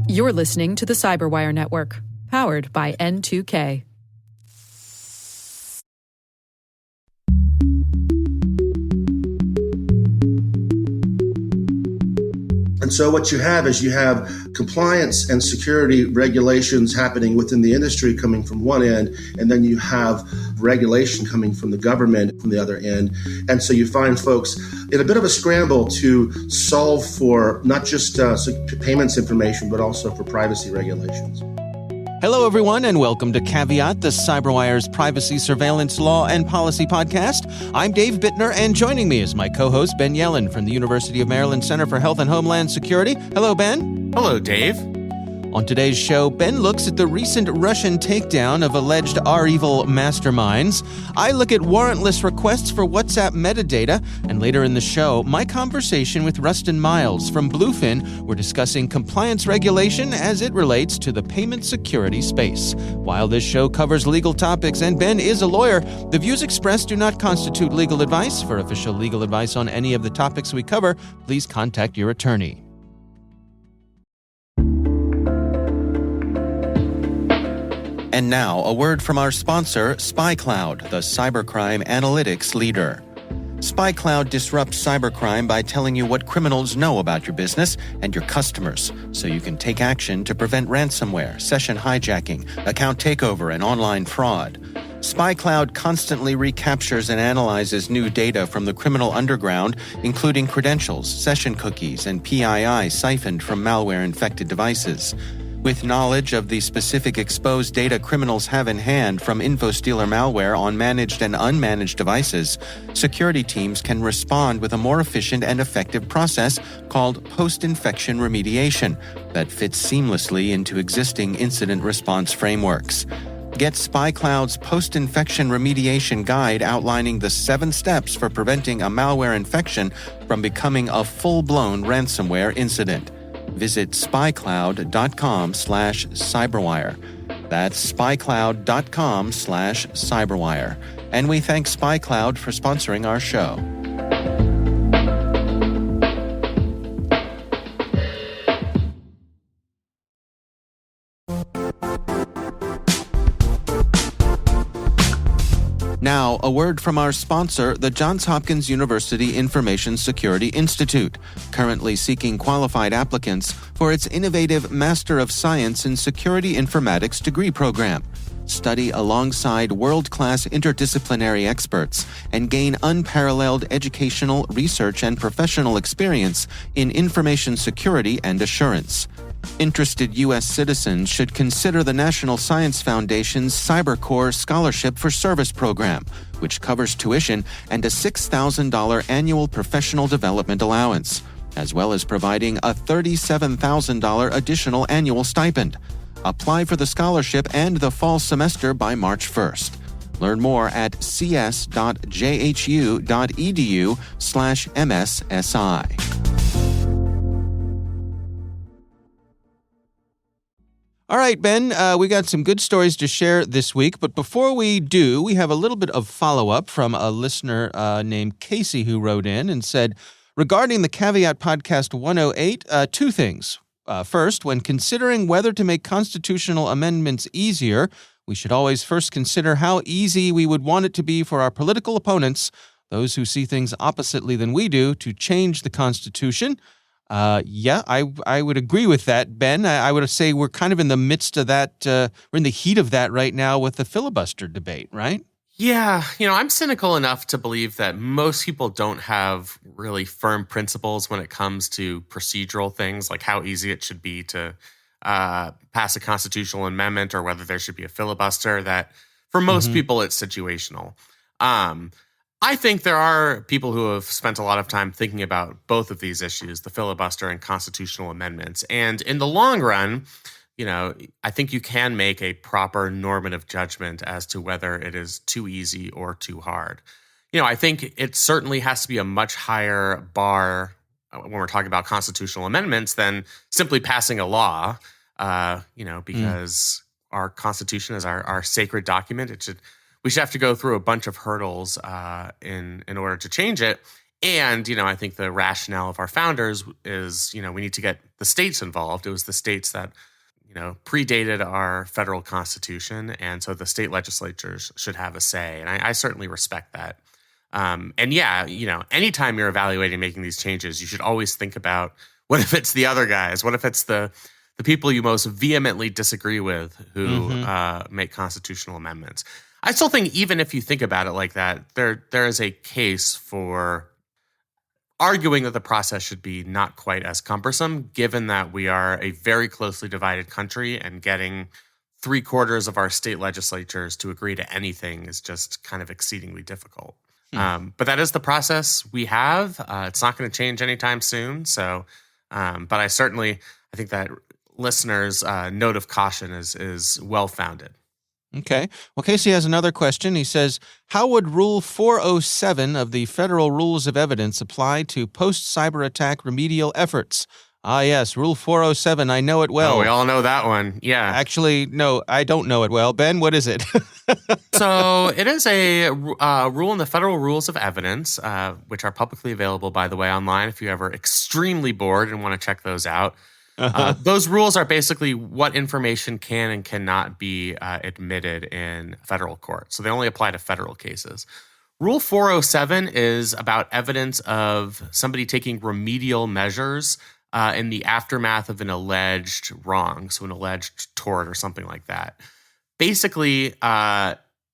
You're listening to the Cyberwire Network, powered by N2K. And so what you have is you have compliance and security regulations happening within the industry coming from one end, and then you have regulation coming from the government from the other end. And so you find folks in a bit of a scramble to solve for not just payments information, but also for privacy regulations. Hello, everyone, and welcome to Caveat, the CyberWire's privacy, surveillance, law, and policy podcast. I'm Dave Bittner, and joining me is my co-host, Ben Yellen from the University of Maryland Center for Health and Homeland Security. Hello, Ben. Hello, Dave. On today's show, Ben looks at the recent Russian takedown of alleged R-Evil masterminds. I look at warrantless requests for WhatsApp metadata. And later in the show, my conversation with Rustin Miles from Bluefin. We're discussing compliance regulation as it relates to the payment security space. While this show covers legal topics and Ben is a lawyer, the views expressed do not constitute legal advice. For official legal advice on any of the topics we cover, please contact your attorney. And now, a word from our sponsor, SpyCloud, the cybercrime analytics leader. SpyCloud disrupts cybercrime by telling you what criminals know about your business and your customers, so you can take action to prevent ransomware, session hijacking, account takeover, and online fraud. SpyCloud constantly recaptures and analyzes new data from the criminal underground, including credentials, session cookies, and PII siphoned from malware-infected devices. With knowledge of the specific exposed data criminals have in hand from InfoStealer malware on managed and unmanaged devices, security teams can respond with a more efficient and effective process called post-infection remediation that fits seamlessly into existing incident response frameworks. Get SpyCloud's post-infection remediation guide outlining the 7 steps for preventing a malware infection from becoming a full-blown ransomware incident. Visit spycloud.com/cyberwire. That's spycloud.com/cyberwire. And we thank SpyCloud for sponsoring our show. Now, a word from our sponsor, the Johns Hopkins University Information Security Institute, currently seeking qualified applicants for its innovative Master of Science in Security Informatics degree program. Study alongside world-class interdisciplinary experts and gain unparalleled educational, research, and professional experience in information security and assurance. Interested U.S. citizens should consider the National Science Foundation's CyberCore Scholarship for Service program, which covers tuition and a $6,000 annual professional development allowance, as well as providing a $37,000 additional annual stipend. Apply for the scholarship and the fall semester by March 1st. Learn more at cs.jhu.edu/MSSI. All right, Ben, we got some good stories to share this week, but before we do, we have a little bit of follow-up from a listener named Casey who wrote in and said, regarding the Caveat Podcast 108, 2 things. First, when considering whether to make constitutional amendments easier, we should always first consider how easy we would want it to be for our political opponents, those who see things oppositely than we do, to change the Constitution. I would agree with that, Ben. I would say we're kind of in the midst of that, we're in the heat of that right now with the filibuster debate, right? Yeah, I'm cynical enough to believe that most people don't have really firm principles when it comes to procedural things, like how easy it should be to pass a constitutional amendment or whether there should be a filibuster, that for most people it's situational. I think there are people who have spent a lot of time thinking about both of these issues, the filibuster and constitutional amendments. And in the long run, I think you can make a proper normative judgment as to whether it is too easy or too hard. I think it certainly has to be a much higher bar when we're talking about constitutional amendments than simply passing a law, because our Constitution is our sacred document. We should have to go through a bunch of hurdles in order to change it. And, I think the rationale of our founders is, we need to get the states involved. It was the states that, predated our federal constitution. And so the state legislatures should have a say. And I certainly respect that. And yeah, anytime you're evaluating making these changes, you should always think about, what if it's the other guys? What if it's the people you most vehemently disagree with who make constitutional amendments? I still think even if you think about it like that, there is a case for arguing that the process should be not quite as cumbersome, given that we are a very closely divided country and getting 3/4 of our state legislatures to agree to anything is just kind of exceedingly difficult. But that is the process we have. It's not going to change anytime soon. So, but I think that listeners' note of caution is well-founded. Okay. Well, Casey has another question. He says, how would Rule 407 of the Federal Rules of Evidence apply to post-cyber attack remedial efforts? Ah, yes, Rule 407. I know it well. Oh, we all know that one. Yeah. Actually, no, I don't know it well. Ben, what is it? So it is a rule in the Federal Rules of Evidence, which are publicly available, by the way, online if you're ever extremely bored and want to check those out. Those rules are basically what information can and cannot be admitted in federal court. So they only apply to federal cases. Rule 407 is about evidence of somebody taking remedial measures in the aftermath of an alleged wrong, so an alleged tort or something like that. Basically,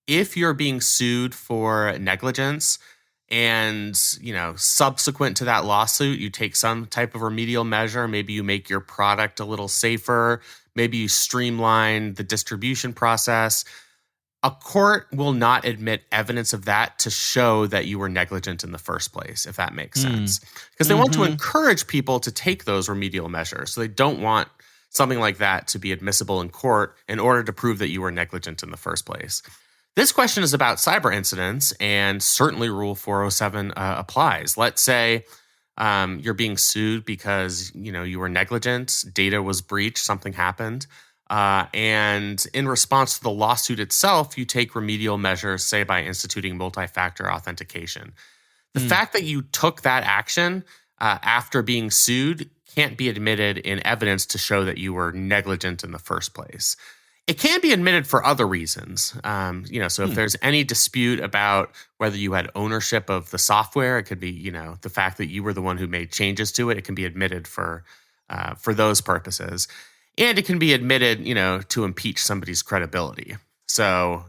if you're being sued for negligence, and, subsequent to that lawsuit, you take some type of remedial measure. Maybe you make your product a little safer. Maybe you streamline the distribution process. A court will not admit evidence of that to show that you were negligent in the first place, if that makes sense. Because they want to encourage people to take those remedial measures. So they don't want something like that to be admissible in court in order to prove that you were negligent in the first place. This question is about cyber incidents, and certainly Rule 407 applies. Let's say you're being sued because you were negligent, data was breached, something happened, and in response to the lawsuit itself, you take remedial measures, say by instituting multi-factor authentication. The fact that you took that action after being sued can't be admitted in evidence to show that you were negligent in the first place. It can be admitted for other reasons. So if there's any dispute about whether you had ownership of the software, it could be, the fact that you were the one who made changes to it. It can be admitted for those purposes. And it can be admitted, to impeach somebody's credibility. So,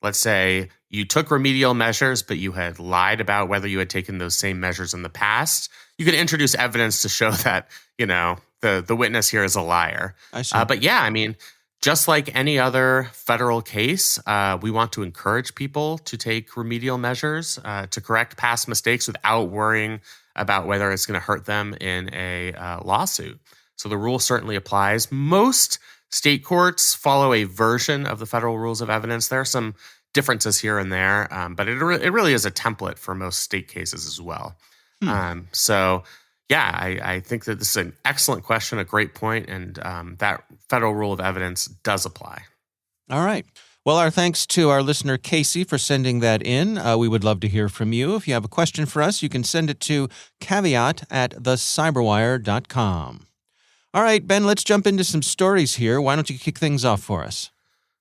let's say you took remedial measures, but you had lied about whether you had taken those same measures in the past. You could introduce evidence to show that, the witness here is a liar. I see. But yeah, just like any other federal case, we want to encourage people to take remedial measures to correct past mistakes without worrying about whether it's going to hurt them in a lawsuit. So the rule certainly applies. Most state courts follow a version of the Federal Rules of Evidence. There are some differences here and there, but it really is a template for most state cases as well. Yeah, I think that this is an excellent question, a great point, and that Federal Rule of Evidence does apply. All right. Well, our thanks to our listener, Casey, for sending that in. We would love to hear from you. If you have a question for us, you can send it to caveat@thecyberwire.com. All right, Ben, let's jump into some stories here. Why don't you kick things off for us?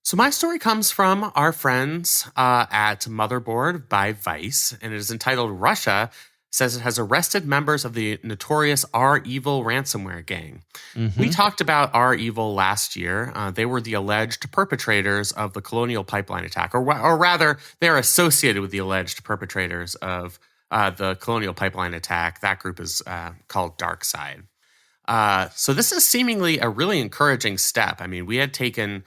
So my story comes from our friends at Motherboard by Vice, and it is entitled Russia Says It Has Arrested Members of the Notorious R-Evil ransomware gang. We talked about R-Evil last year. They were the alleged perpetrators of the Colonial Pipeline attack, or rather, they are associated with the alleged perpetrators of the Colonial Pipeline attack. That group is called Dark Side. So this is seemingly a really encouraging step. We had taken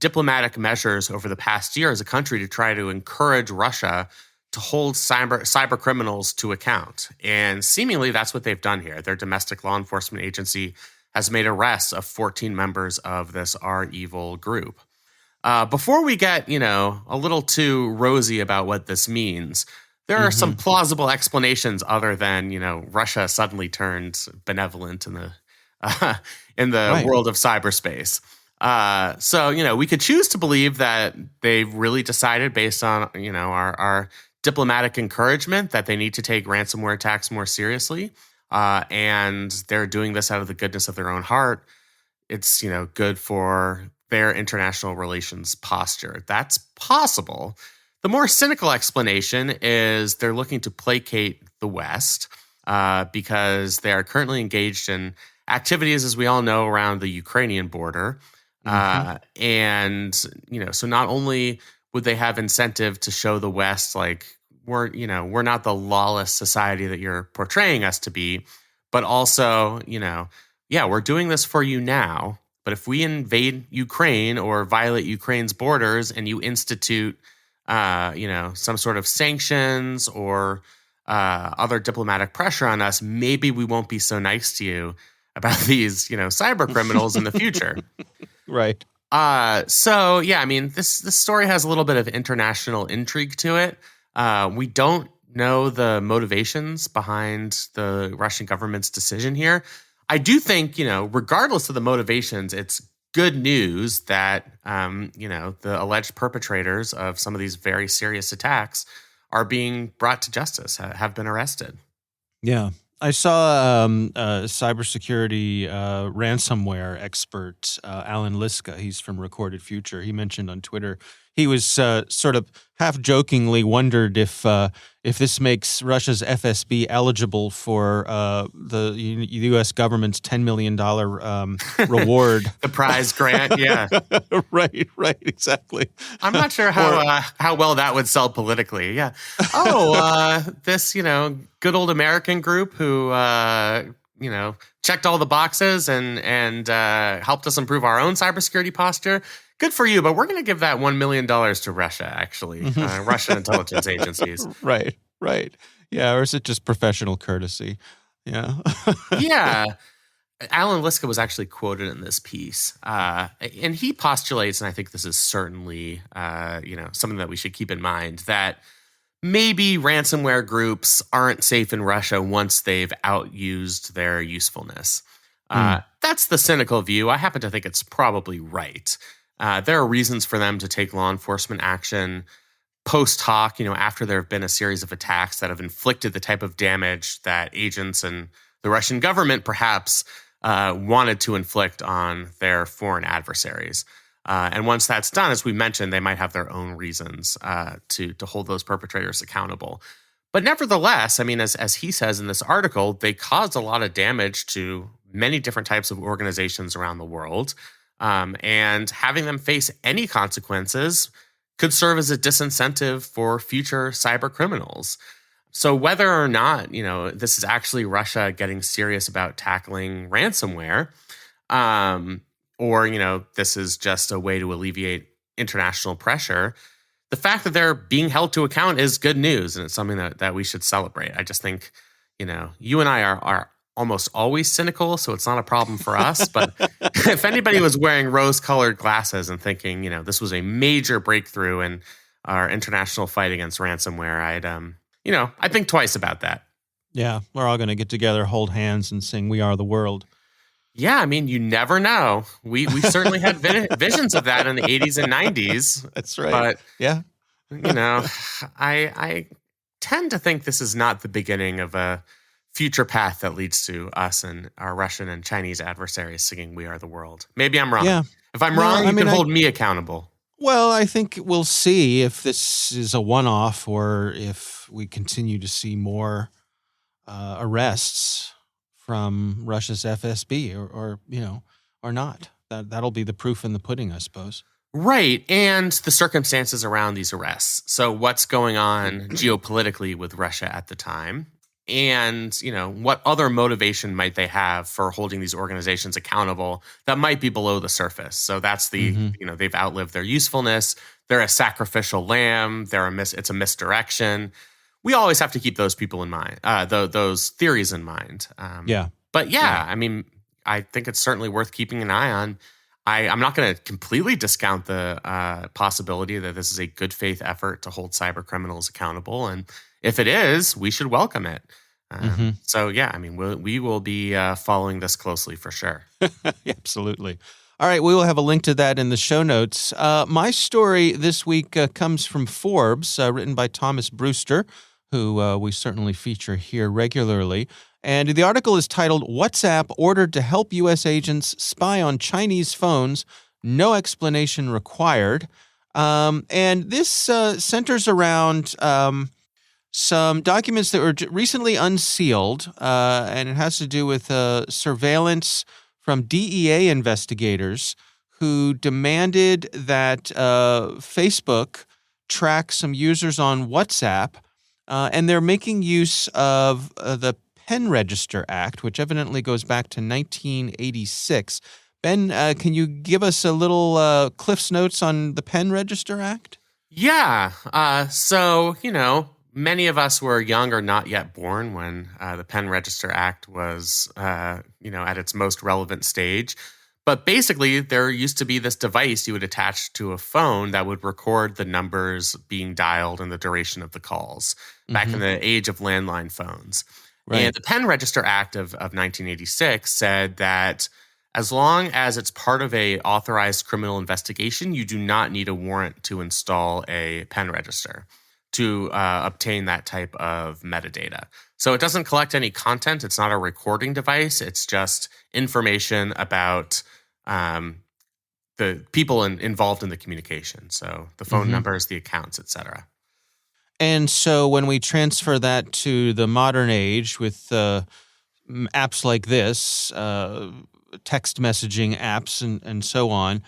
diplomatic measures over the past year as a country to try to encourage Russia to hold cyber criminals to account. And seemingly that's what they've done here. Their domestic law enforcement agency has made arrests of 14 members of this R-Evil group. Before we get, a little too rosy about what this means, there are some plausible explanations other than, Russia suddenly turned benevolent in the world of cyberspace. So, we could choose to believe that they've really decided based on, our diplomatic encouragement that they need to take ransomware attacks more seriously. And they're doing this out of the goodness of their own heart. It's, good for their international relations posture. That's possible. The more cynical explanation is they're looking to placate the West because they are currently engaged in activities, as we all know, around the Ukrainian border. And, so not only would they have incentive to show the West like we're not the lawless society that you're portraying us to be, but also, we're doing this for you now. But if we invade Ukraine or violate Ukraine's borders and you institute, some sort of sanctions or other diplomatic pressure on us, maybe we won't be so nice to you about these, cyber criminals in the future. Right. This story has a little bit of international intrigue to it. We don't know the motivations behind the Russian government's decision here. I do think, regardless of the motivations, it's good news that, the alleged perpetrators of some of these very serious attacks are being brought to justice, have been arrested. Yeah. I saw a cybersecurity ransomware expert, Alan Liska. He's from Recorded Future. He mentioned on Twitter he was sort of half jokingly wondered if this makes Russia's FSB eligible for the U.S. government's $10 million reward. The prize grant, yeah. Right, exactly. I'm not sure how well that would sell politically, yeah. This, good old American group who, checked all the boxes and helped us improve our own cybersecurity posture. Good for you, but we're going to give that $1 million to Russia, actually, Russian intelligence agencies. Right. Yeah, or is it just professional courtesy? Yeah. Yeah. Alan Liska was actually quoted in this piece, and he postulates, and I think this is certainly, something that we should keep in mind, that maybe ransomware groups aren't safe in Russia once they've outused their usefulness. That's the cynical view. I happen to think it's probably right. There are reasons for them to take law enforcement action post hoc, after there have been a series of attacks that have inflicted the type of damage that agents and the Russian government perhaps wanted to inflict on their foreign adversaries. And once that's done, as we mentioned, they might have their own reasons to hold those perpetrators accountable. But nevertheless, as he says in this article, they caused a lot of damage to many different types of organizations around the world. And having them face any consequences could serve as a disincentive for future cyber criminals. So whether or not, this is actually Russia getting serious about tackling ransomware, or, this is just a way to alleviate international pressure, the fact that they're being held to account is good news, and it's something that we should celebrate. I just think, you and I are almost always cynical, so it's not a problem for us. But if anybody was wearing rose-colored glasses and thinking, this was a major breakthrough in our international fight against ransomware, I'd think twice about that. Yeah, we're all going to get together, hold hands, and sing "We Are the World." Yeah, you never know. We certainly had visions of that in the 80s and 90s. That's right. But, yeah, I tend to think this is not the beginning of a future path that leads to us and our Russian and Chinese adversaries singing "We Are the World." Maybe I'm wrong. Yeah. If I'm wrong, you can hold me accountable. Well, I think we'll see if this is a one-off or if we continue to see more arrests from Russia's FSB or not. That'll be the proof in the pudding, I suppose. Right. And the circumstances around these arrests. So what's going on geopolitically with Russia at the time? And, what other motivation might they have for holding these organizations accountable that might be below the surface? So that's they've outlived their usefulness. They're a sacrificial lamb. It's a misdirection. We always have to keep those people in mind, those theories in mind. But I think it's certainly worth keeping an eye on. I'm not going to completely discount the possibility that this is a good faith effort to hold cyber criminals accountable. And if it is, we should welcome it. So, we will be following this closely for sure. Absolutely. All right, we will have a link to that in the show notes. My story this week comes from Forbes, written by Thomas Brewster, who we certainly feature here regularly. And the article is titled, WhatsApp Ordered to Help U.S. Agents Spy on Chinese Phones, No Explanation Required. And this centers around some documents that were recently unsealed, and it has to do with surveillance from DEA investigators who demanded that Facebook track some users on WhatsApp, and they're making use of the Pen Register Act, which evidently goes back to 1986. Ben, can you give us a little Cliff's Notes on the Pen Register Act? Yeah. Many of us were young or not yet born when the Pen Register Act was, at its most relevant stage. But basically, there used to be this device you would attach to a phone that would record the numbers being dialed and the duration of the calls back in the age of landline phones. Right. And the Pen Register Act of 1986 said that as long as it's part of a authorized criminal investigation, you do not need a warrant to install a pen register to obtain that type of metadata. So it doesn't collect any content. It's not a recording device. It's just information about the people involved in the communication. So the phone numbers, the accounts, et cetera. And so when we transfer that to the modern age with apps like this, text messaging apps and so on,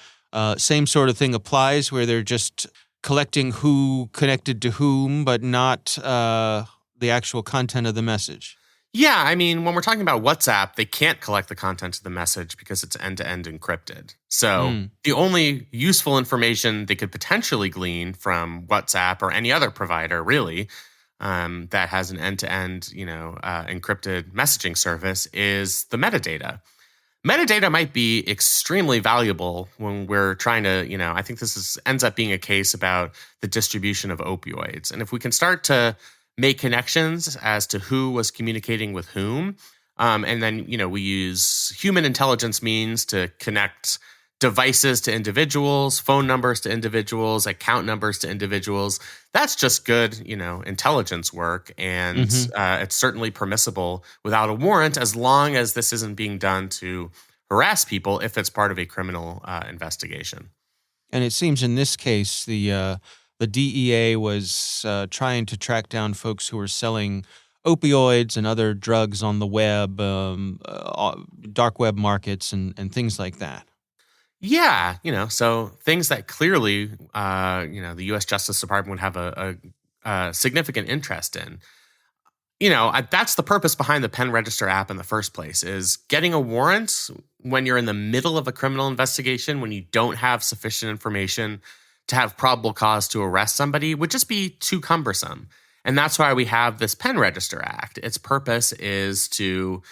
same sort of thing applies where they're just collecting who connected to whom, but not the actual content of the message. Yeah, I mean, when we're talking about WhatsApp, they can't collect the content of the message because it's end-to-end encrypted. So the only useful information they could potentially glean from WhatsApp or any other provider, really, that has an end-to-end, encrypted messaging service is the metadata. Metadata might be extremely valuable when we're trying to, I think this ends up being a case about the distribution of opioids. And if we can start to make connections as to who was communicating with whom, and then, we use human intelligence means to connect devices to individuals, phone numbers to individuals, account numbers to individuals. That's just good, intelligence work. And it's certainly permissible without a warrant as long as this isn't being done to harass people if it's part of a criminal investigation. And it seems in this case, the DEA was trying to track down folks who were selling opioids and other drugs on the web, dark web markets and things like that. Yeah, so things that clearly, the U.S. Justice Department would have a significant interest in. That's the purpose behind the Pen Register app in the first place, is getting a warrant when you're in the middle of a criminal investigation, when you don't have sufficient information to have probable cause to arrest somebody, would just be too cumbersome. And that's why we have this Pen Register Act. Its purpose is to,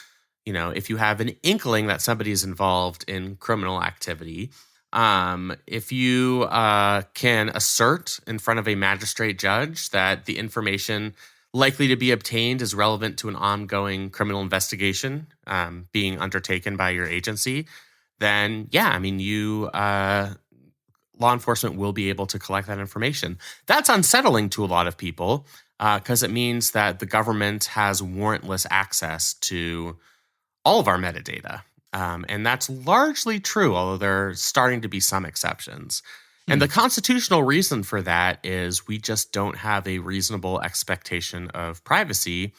if you have an inkling that somebody is involved in criminal activity, if you can assert in front of a magistrate judge that the information likely to be obtained is relevant to an ongoing criminal investigation being undertaken by your agency, then law enforcement will be able to collect that information. That's unsettling to a lot of people because it means that the government has warrantless access to all of our metadata. And that's largely true, although there are starting to be some exceptions. And the constitutional reason for that is we just don't have a reasonable expectation of privacy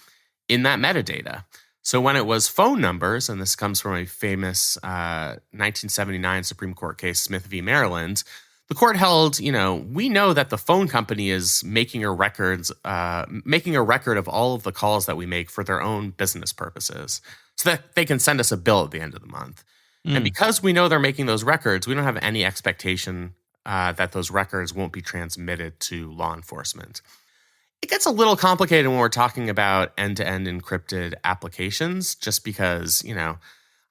in that metadata. So when it was phone numbers, and this comes from a famous 1979 Supreme Court case, Smith v. Maryland, the court held, we know that the phone company is making a record of all of the calls that we make for their own business purposes so that they can send us a bill at the end of the month. And because we know they're making those records, we don't have any expectation that those records won't be transmitted to law enforcement. It gets a little complicated when we're talking about end-to-end encrypted applications, just because,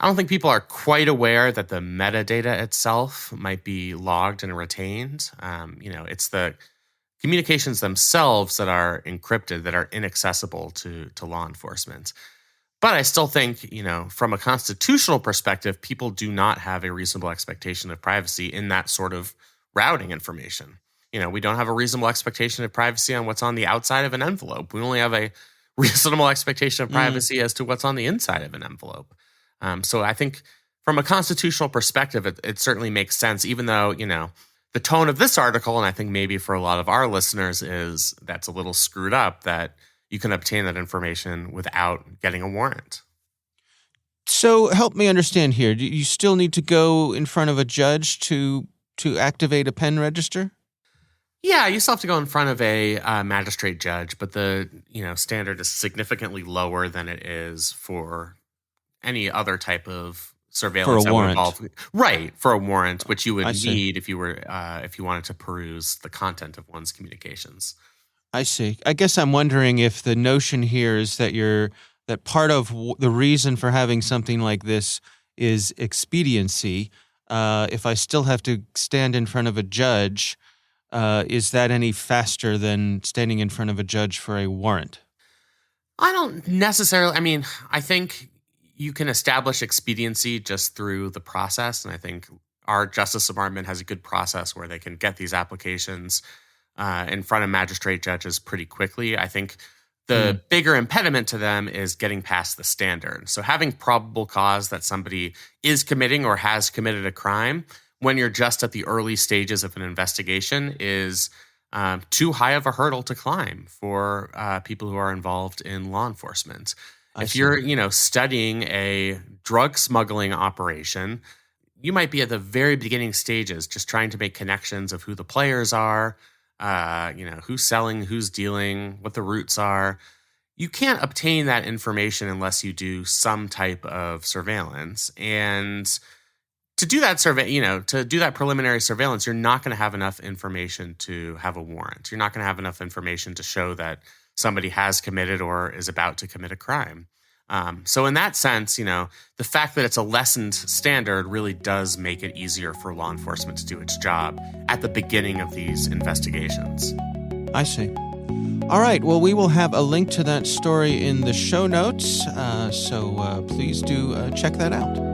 I don't think people are quite aware that the metadata itself might be logged and retained. It's the communications themselves that are encrypted, that are inaccessible to law enforcement. But I still think, from a constitutional perspective, people do not have a reasonable expectation of privacy in that sort of routing information. We don't have a reasonable expectation of privacy on what's on the outside of an envelope. We only have a reasonable expectation of privacy as to what's on the inside of an envelope. So I think from a constitutional perspective, it certainly makes sense, even though, the tone of this article, and I think maybe for a lot of our listeners, is that's a little screwed up, that you can obtain that information without getting a warrant. So help me understand here. Do you still need to go in front of a judge to activate a pen register? Yeah, you still have to go in front of a magistrate judge, but the standard is significantly lower than it is for any other type of surveillance For a warrant. Right, for a warrant, which you would I see. need if you wanted to peruse the content of one's communications. I see. I guess I'm wondering if the notion here is that part of the reason for having something like this is expediency. If I still have to stand in front of a judge, is that any faster than standing in front of a judge for a warrant? I don't necessarily. I think you can establish expediency just through the process. And I think our Justice Department has a good process where they can get these applications in front of magistrate judges pretty quickly. I think the bigger impediment to them is getting past the standard. So having probable cause that somebody is committing or has committed a crime when you're just at the early stages of an investigation is too high of a hurdle to climb for people who are involved in law enforcement. If you're, studying a drug smuggling operation, you might be at the very beginning stages, just trying to make connections of who the players are, who's selling, who's dealing, what the routes are. You can't obtain that information unless you do some type of surveillance. And to do that to do that preliminary surveillance, you're not going to have enough information to have a warrant. You're not going to have enough information to show that somebody has committed or is about to commit a crime. So in that sense, the fact that it's a lessened standard really does make it easier for law enforcement to do its job at the beginning of these investigations. I see. All right. Well, we will have a link to that story in the show notes, so please do check that out.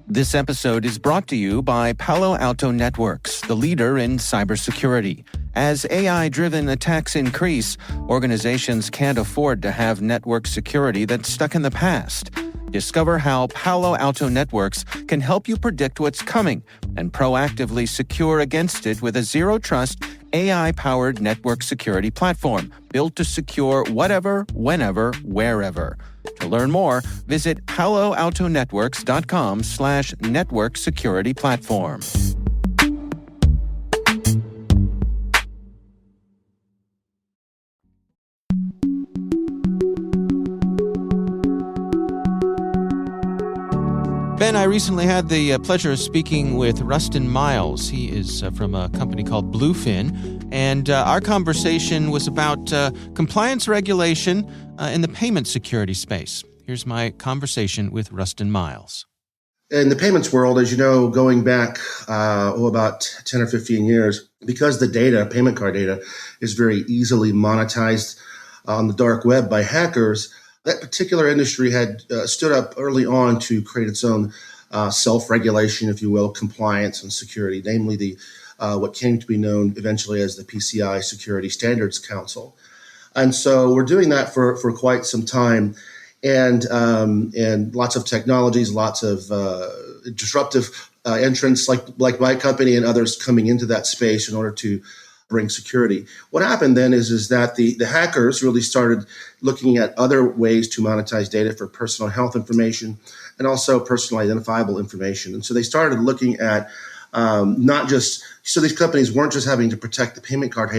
This episode is brought to you by Palo Alto Networks, the leader in cybersecurity. As AI-driven attacks increase, organizations can't afford to have network security that's stuck in the past. Discover how Palo Alto Networks can help you predict what's coming and proactively secure against it with a zero-trust, AI-powered network security platform built to secure whatever, whenever, wherever. To learn more, visit paloaltonetworks.com/network security platform. Ben, I recently had the pleasure of speaking with Rustin Miles. He is from a company called Bluefin, and our conversation was about compliance regulation in the payment security space. Here's my conversation with Rustin Miles. In the payments world, as you know, going back about 10 or 15 years, because the data, payment card data, is very easily monetized on the dark web by hackers, that particular industry had stood up early on to create its own self-regulation, if you will, compliance and security, namely the what came to be known eventually as the PCI Security Standards Council. And so we're doing that for quite some time, and lots of technologies, lots of disruptive entrants like my company and others coming into that space in order to bring security. What happened then is that the hackers really started looking at other ways to monetize data for personal health information and also personal identifiable information. And so they started looking at so these companies weren't just having to protect the payment card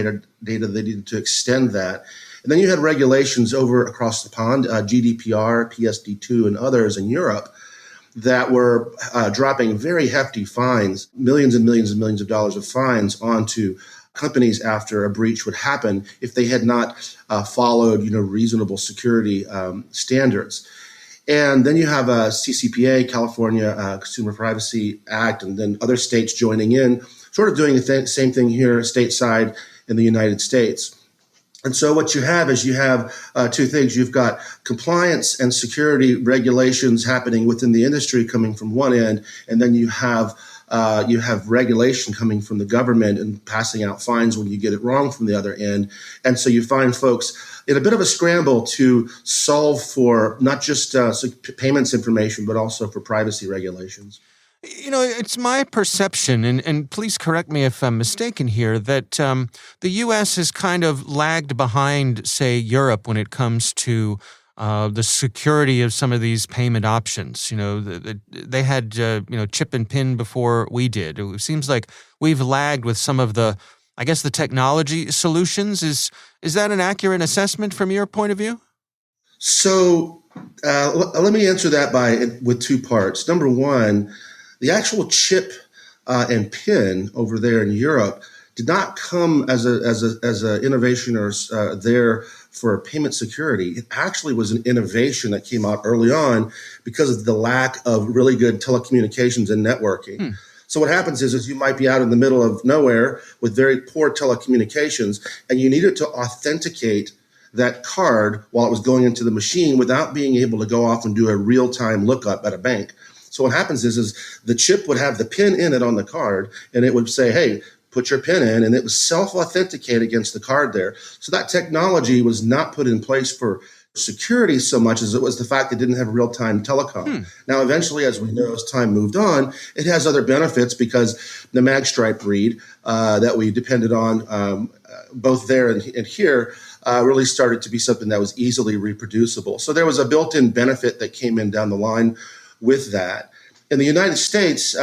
data, they needed to extend that. And then you had regulations over across the pond, GDPR, PSD2, and others in Europe that were dropping very hefty fines, millions and millions and millions of dollars of fines onto companies after a breach would happen if they had not followed, reasonable security standards. And then you have a CCPA, California Consumer Privacy Act, and then other states joining in, sort of doing the same thing here stateside in the United States. And so what you have is you have two things. You've got compliance and security regulations happening within the industry coming from one end, and then you have regulation coming from the government and passing out fines when you get it wrong from the other end. And so you find folks in a bit of a scramble to solve for not just payments information, but also for privacy regulations. It's my perception, and please correct me if I'm mistaken here, that the U.S. has kind of lagged behind, say, Europe when it comes to the security of some of these payment options. They had, chip and PIN before we did. It seems like we've lagged with some of the technology solutions. Is that an accurate assessment from your point of view? So let me answer that with two parts. Number one, the actual chip and PIN over there in Europe did not come as a innovation or there for payment security. It actually was an innovation that came out early on because of the lack of really good telecommunications and networking. So what happens is you might be out in the middle of nowhere with very poor telecommunications, and you needed to authenticate that card while it was going into the machine without being able to go off and do a real-time lookup at a bank. So what happens is the chip would have the PIN in it on the card, and it would say, hey, put your PIN in, and it was self-authenticate against the card there. So that technology was not put in place for security so much as it was the fact that it didn't have real-time telecom. Now, eventually, as we know, as time moved on, it has other benefits because the magstripe read that we depended on both there and here really started to be something that was easily reproducible. So there was a built-in benefit that came in down the line with that. In the United States,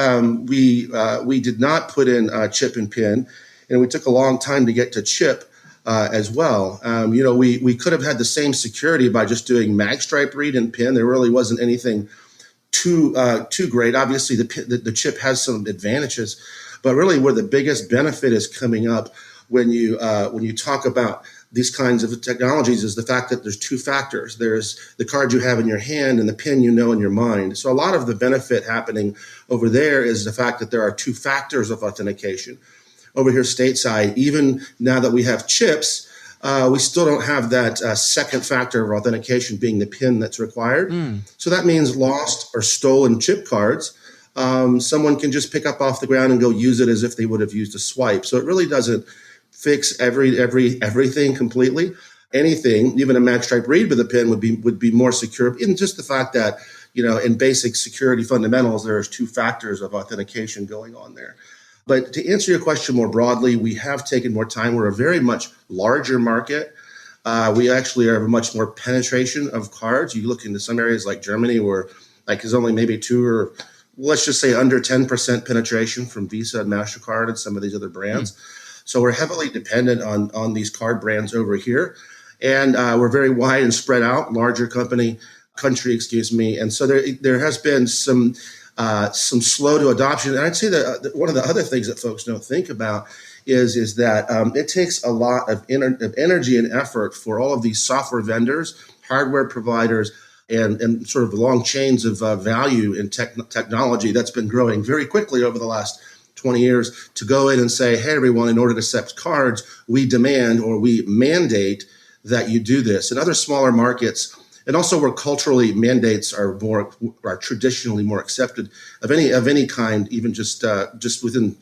we did not put in chip and PIN, and we took a long time to get to chip as well. We could have had the same security by just doing magstripe read and PIN. There really wasn't anything too great. Obviously, the chip has some advantages, but really where the biggest benefit is coming up when you talk about these kinds of technologies is the fact that there's two factors. There's the card you have in your hand and the PIN in your mind. So a lot of the benefit happening over there is the fact that there are two factors of authentication. Over here stateside, even now that we have chips, we still don't have that second factor of authentication being the PIN that's required. So that means lost or stolen chip cards, someone can just pick up off the ground and go use it as if they would have used a swipe. So it really doesn't fix everything completely. Anything, even a magstripe read with a PIN would be more secure. In just the fact that, in basic security fundamentals, there's two factors of authentication going on there. But to answer your question more broadly, we have taken more time. We're a very much larger market. We actually have a much more penetration of cards. You look into some areas like Germany where there's only maybe 2 or let's just say under 10% penetration from Visa and MasterCard and some of these other brands. So we're heavily dependent on these card brands over here. And we're very wide and spread out, larger country, And so there has been some slow to adoption. And I'd say that one of the other things that folks don't think about is that it takes a lot of energy and effort for all of these software vendors, hardware providers, and sort of the long chains of value in technology that's been growing very quickly over the last 20 years to go in and say, hey, everyone, in order to accept cards, we demand or we mandate that you do this. In other smaller markets, and also where culturally mandates are traditionally more accepted of any kind, even just within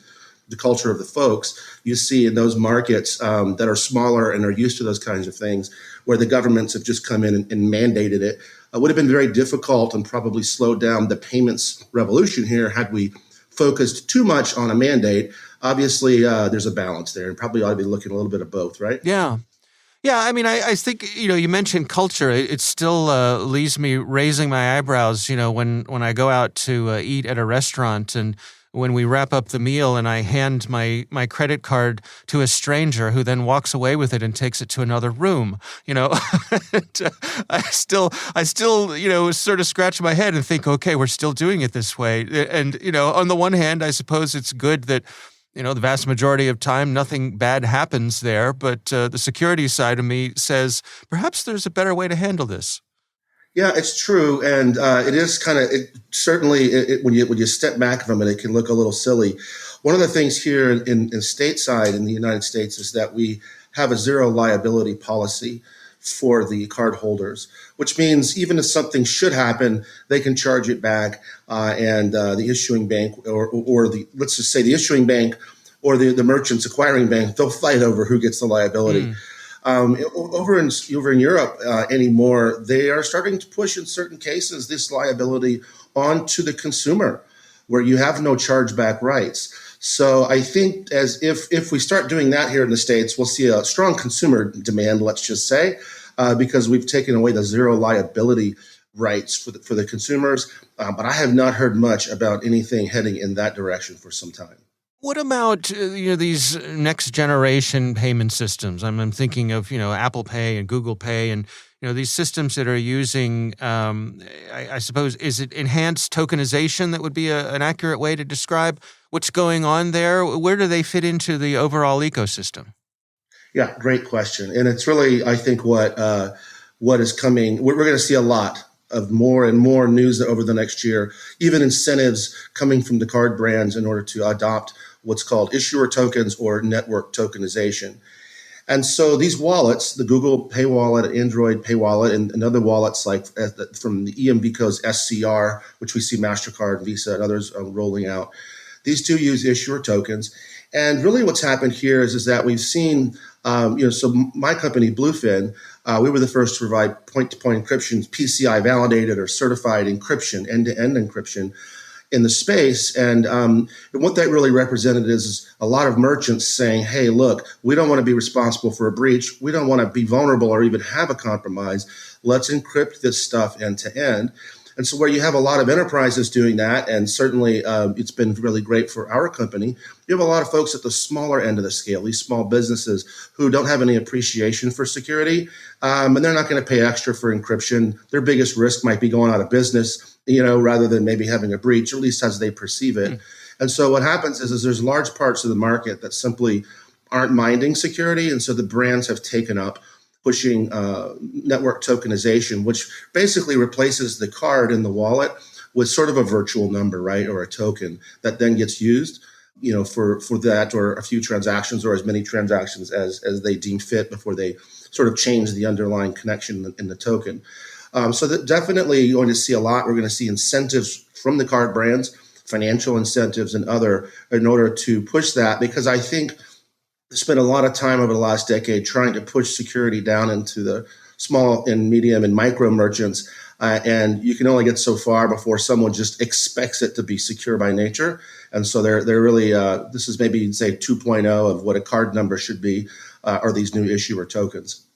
the culture of the folks, you see in those markets that are smaller and are used to those kinds of things, where the governments have just come in and mandated it, would have been very difficult and probably slowed down the payments revolution here had we focused too much on a mandate. Obviously, there's a balance there, and probably ought to be looking a little bit of both, right? Yeah. Yeah, I mean, I think, you mentioned culture. It still leaves me raising my eyebrows, when I go out to eat at a restaurant and when we wrap up the meal and I hand my credit card to a stranger who then walks away with it and takes it to another room, I still, sort of scratch my head and think, okay, we're still doing it this way. And, on the one hand, I suppose it's good that, the vast majority of time, nothing bad happens there. But the security side of me says, perhaps there's a better way to handle this. Yeah, it's true, and it is kind of certainly when you step back from it, it can look a little silly. One of the things here in stateside in the United States is that we have a zero liability policy for the card holders, which means even if something should happen, they can charge it back, and the issuing bank or the let's just say the issuing bank or the merchant's acquiring bank, they'll fight over who gets the liability. Over in Europe anymore, they are starting to push in certain cases this liability onto the consumer, where you have no chargeback rights. So I think as if we start doing that here in the States, we'll see a strong consumer demand, let's just say, because we've taken away the zero liability rights for the consumers. But I have not heard much about anything heading in that direction for some time. What about these next generation payment systems? I'm thinking of Apple Pay and Google Pay, and these systems that are using. I suppose is it enhanced tokenization that would be an accurate way to describe what's going on there? Where do they fit into the overall ecosystem? Yeah, great question, and it's really I think what is coming. We're going to see a lot of more and more news over the next year, even incentives coming from the card brands in order to adopt what's called issuer tokens or network tokenization. And so these wallets, the Google Pay Wallet, Android Pay Wallet, and other wallets like from the EMVCo's SCR, which we see MasterCard, Visa, and others rolling out, these do use issuer tokens. And really what's happened here is that we've seen, so my company, Bluefin, we were the first to provide point-to-point encryption, PCI validated or certified encryption, end-to-end encryption in the space. And what that really represented is a lot of merchants saying, hey, look, we don't want to be responsible for a breach. We don't want to be vulnerable or even have a compromise. Let's encrypt this stuff end to end. And so where you have a lot of enterprises doing that, and certainly it's been really great for our company, you have a lot of folks at the smaller end of the scale, these small businesses who don't have any appreciation for security, and they're not going to pay extra for encryption. Their biggest risk might be going out of business, rather than maybe having a breach, or at least as they perceive it. And so what happens is there's large parts of the market that simply aren't minding security, and so the brands have taken up pushing network tokenization, which basically replaces the card in the wallet with sort of a virtual number, right, or a token that then gets used, for that or a few transactions or as many transactions as they deem fit before they sort of change the underlying connection in the token. So that definitely you're going to see a lot. We're going to see incentives from the card brands, financial incentives and other in order to push that, because I think spent a lot of time over the last decade trying to push security down into the small and medium and micro merchants. And you can only get so far before someone just expects it to be secure by nature. And so they're really, this is maybe say 2.0 of what a card number should be, are these new issuer tokens.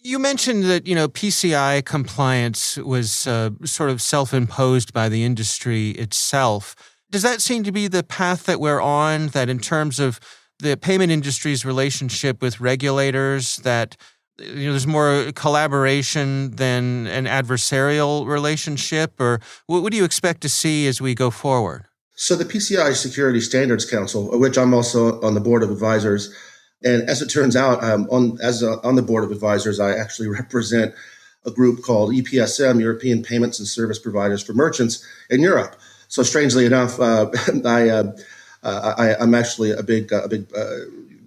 You mentioned that, PCI compliance was sort of self-imposed by the industry itself. Does that seem to be the path that we're on, that in terms of the payment industry's relationship with regulators, that there's more collaboration than an adversarial relationship? Or what do you expect to see as we go forward? So the PCI Security Standards Council, of which I'm also on the board of advisors, and as it turns out, on the board of advisors, I actually represent a group called EPSM, European Payments and Service Providers for Merchants in Europe. So strangely enough, I'm actually a big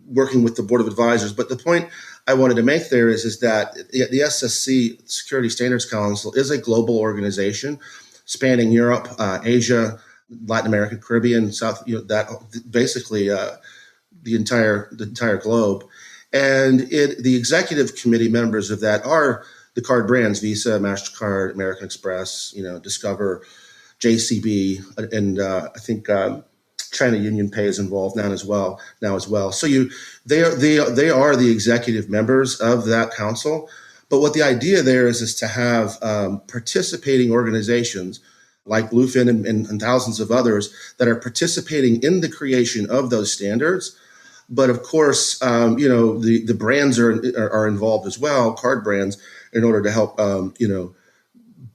working with the board of advisors. But the point I wanted to make there is that the SSC, Security Standards Council, is a global organization spanning Europe, Asia, Latin America, Caribbean, South, that basically the entire globe. And the executive committee members of that are the card brands, Visa, MasterCard, American Express, Discover, JCB, and I think China Union Pay is involved now as well. So they are the executive members of that council. But what the idea there is to have participating organizations like Bluefin and thousands of others that are participating in the creation of those standards. But of course, the brands are involved as well, card brands, in order to help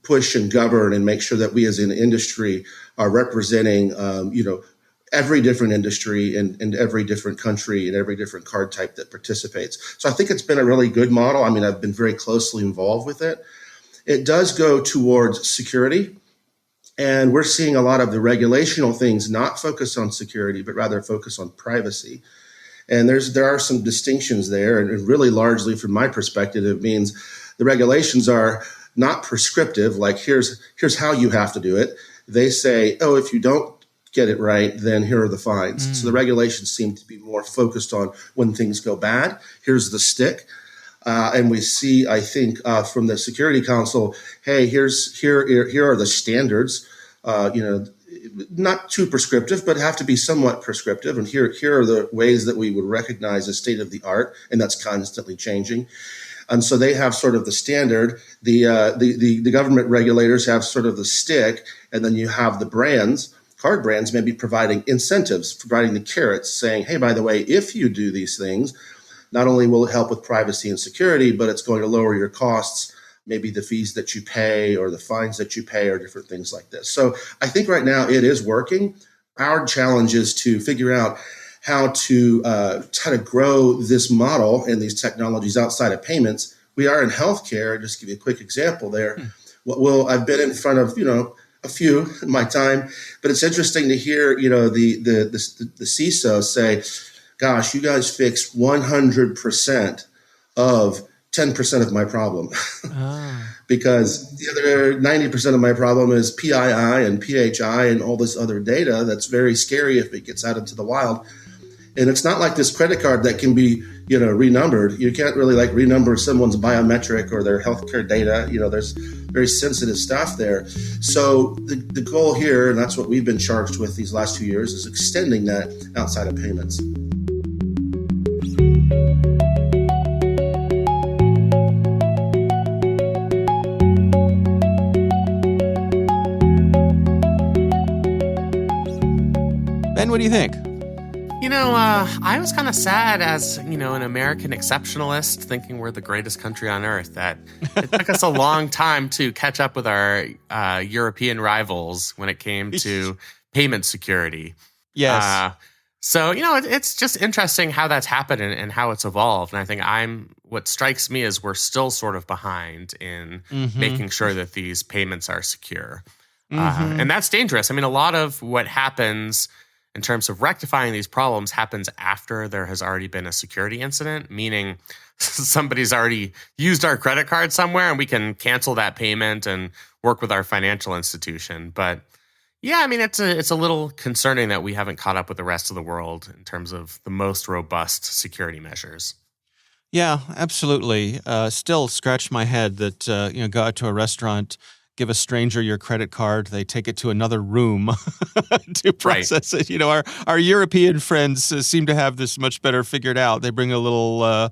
push and govern and make sure that we as an industry are representing every different industry and every different country and every different card type that participates. So I think it's been a really good model. I mean, I've been very closely involved with it. it does go towards security. And we're seeing a lot of the regulational things not focus on security, but rather focus on privacy. And there are some distinctions there. And really largely from my perspective, it means the regulations are not prescriptive, like here's how you have to do it. They say, oh, if you don't get it right, then here are the fines. So the regulations seem to be more focused on when things go bad. Here's the stick. And we see, I think, from the Security Council, hey, here are the standards, not too prescriptive, but have to be somewhat prescriptive. And here are the ways that we would recognize as state of the art, and that's constantly changing. And so they have sort of the standard. The government regulators have sort of the stick, and then you have the brands, card brands, maybe providing incentives, providing the carrots, saying, hey, by the way, if you do these things, not only will it help with privacy and security, but it's going to lower your costs, maybe the fees that you pay or the fines that you pay or different things like this. So I think right now it is working. Our challenge is to figure out how to grow this model and these technologies outside of payments. We are in healthcare. Just give you a quick example there. Well, I've been in front of, a few in my time, but it's interesting to hear, the CISO say, gosh, you guys fixed 100% of 10% of my problem. Because the other 90% of my problem is PII and PHI and all this other data that's very scary if it gets out into the wild. And it's not like this credit card that can be, renumbered. You can't really renumber someone's biometric or their healthcare data. There's very sensitive stuff there. So the goal here, and that's what we've been charged with these last 2 years, is extending that outside of payments. Ben, what do you think? I was kind of sad as, an American exceptionalist thinking we're the greatest country on earth that it took us a long time to catch up with our European rivals when it came to payment security. Yes. So, it's just interesting how that's happened and how it's evolved. And I think what strikes me is we're still sort of behind in making sure that these payments are secure. And that's dangerous. I mean, a lot of what happens in terms of rectifying these problems happens after there has already been a security incident, meaning somebody's already used our credit card somewhere and we can cancel that payment and work with our financial institution. But yeah, I mean, it's a little concerning that we haven't caught up with the rest of the world in terms of the most robust security measures. Yeah, absolutely. Still scratch my head that, go out to a restaurant, give a stranger your credit card, they take it to another room to process it. Our European friends seem to have this much better figured out. They bring a little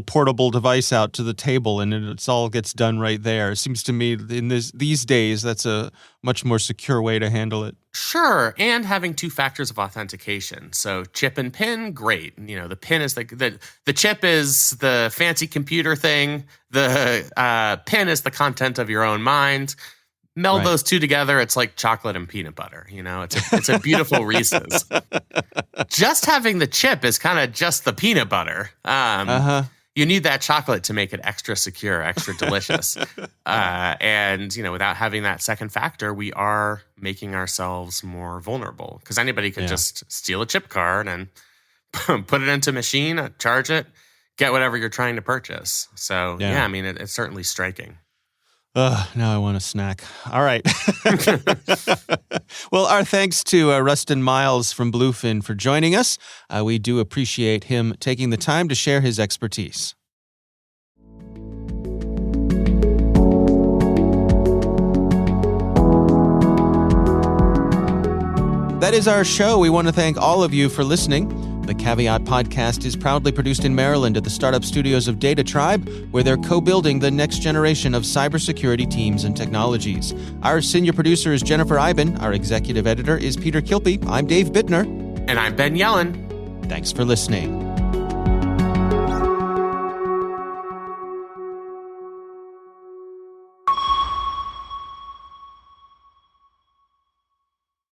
portable device out to the table, and it all gets done right there. It seems to me in these days that's a much more secure way to handle it. Sure, and having two factors of authentication. So chip and PIN, great. The PIN is the chip is the fancy computer thing. The PIN is the content of your own mind. Meld those two together, it's like chocolate and peanut butter. It's a beautiful Reese's. Just having the chip is kind of just the peanut butter. You need that chocolate to make it extra secure, extra delicious. And without having that second factor, we are making ourselves more vulnerable because anybody can just steal a chip card and put it into a machine, charge it, get whatever you're trying to purchase. So I mean, it's certainly striking. Now I want a snack. All right. Well, our thanks to Rustin Miles from Bluefin for joining us. We do appreciate him taking the time to share his expertise. That is our show. We want to thank all of you for listening. The Caveat podcast is proudly produced in Maryland at the startup studios of Data Tribe, where they're co-building the next generation of cybersecurity teams and technologies. Our senior producer is Jennifer Iben. Our executive editor is Peter Kilpie. I'm Dave Bittner. And I'm Ben Yellen. Thanks for listening.